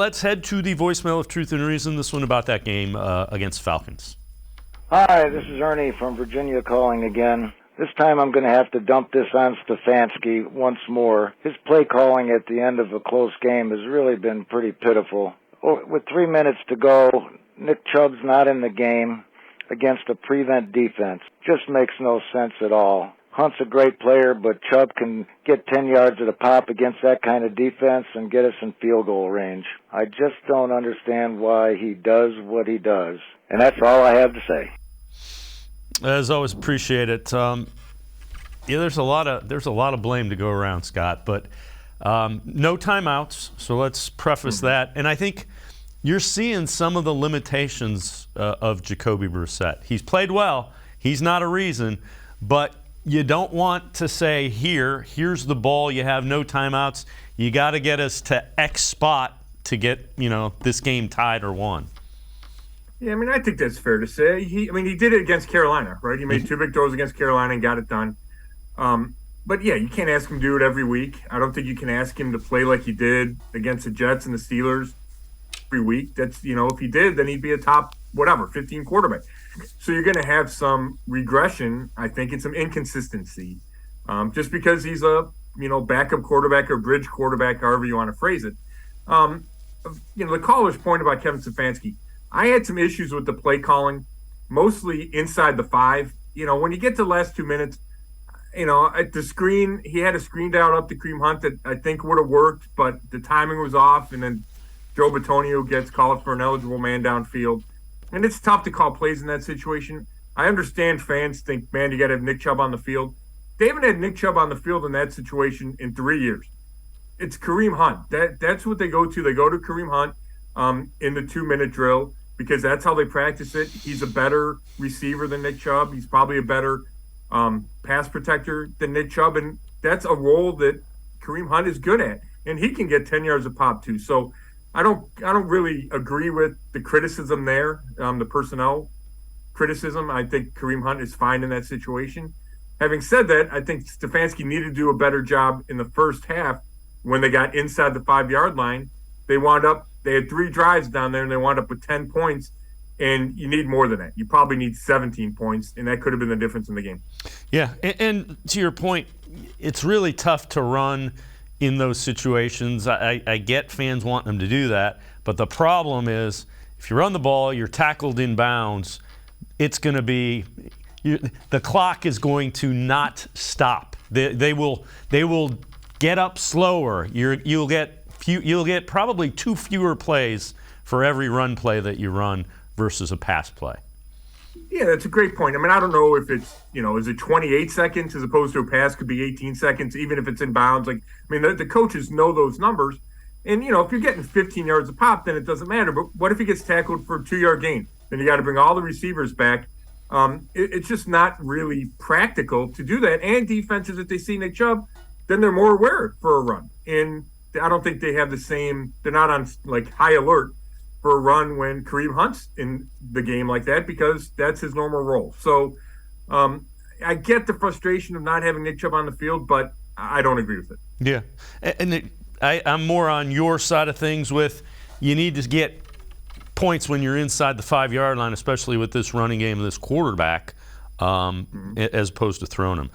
let's head to the voicemail of Truth and Reason. This one about that game against Falcons. Hi, this is Ernie from Virginia calling again. This time I'm going to have to dump this on Stefanski once more. His play calling at the end of a close game has really been pretty pitiful. With 3 minutes to go, Nick Chubb's not in the game against a prevent defense. Just makes no sense at all. Hunt's a great player, but Chubb can get 10 yards at a pop against that kind of defense and get us in field goal range. I just don't understand why he does what he does. And that's all I have to say. As always, appreciate it. There's a lot of blame to go around, Scott, but no timeouts. So let's preface that. And I think you're seeing some of the limitations of Jacoby Brissett. He's played well. He's not a reason, but you don't want to say here's the ball. You have no timeouts. You got to get us to X spot to get this game tied or won. Yeah, I mean, I think that's fair to say. He did it against Carolina, right? He made 2 big throws against Carolina and got it done. But, yeah, you can't ask him to do it every week. I don't think you can ask him to play like he did against the Jets and the Steelers every week. That's, if he did, then he'd be a top, 15 quarterback. So you're going to have some regression, I think, and some inconsistency. Just because he's a, backup quarterback or bridge quarterback, however you want to phrase it. The caller's point about Kevin Stefanski, I had some issues with the play calling, mostly inside the 5. When you get to the last 2 minutes, at the screen, he had a screen down up to Kareem Hunt that I think would have worked, but the timing was off, and then Joe Bitonio gets called for an eligible man downfield. And it's tough to call plays in that situation. I understand fans think, man, you got to have Nick Chubb on the field. They haven't had Nick Chubb on the field in that situation in 3 years. It's Kareem Hunt. That's what they go to. They go to Kareem Hunt in the 2-minute drill, because that's how they practice it. He's a better receiver than Nick Chubb. He's probably a better pass protector than Nick Chubb, and that's a role that Kareem Hunt is good at, and he can get 10 yards a pop too. So I don't really agree with the criticism there, the personnel criticism. I think Kareem Hunt is fine in that situation. Having said that, I think Stefanski needed to do a better job in the first half when they got inside the 5-yard line. They had 3 drives down there, and they wound up with 10 points, and you need more than that. You probably need 17 points, and that could have been the difference in the game. Yeah, and to your point, it's really tough to run in those situations. I get fans wanting them to do that, but the problem is if you run the ball, you're tackled in bounds, it's going to be the clock is going to not stop. They will get up slower. You'll get probably 2 fewer plays for every run play that you run versus a pass play. Yeah, that's a great point. I mean, I don't know if it's, is it 28 seconds as opposed to a pass could be 18 seconds, even if it's in bounds. The coaches know those numbers. And, if you're getting 15 yards a pop, then it doesn't matter. But what if he gets tackled for a 2-yard gain? Then you got to bring all the receivers back. It's just not really practical to do that. And defenses, if they see Nick Chubb, then they're more aware for a run. And I don't think they have the same – they're not on, high alert for a run when Kareem Hunt's in the game like that, because that's his normal role. So I get the frustration of not having Nick Chubb on the field, but I don't agree with it. Yeah. And I'm more on your side of things with you need to get points when you're inside the 5-yard line, especially with this running game and this quarterback, as opposed to throwing them.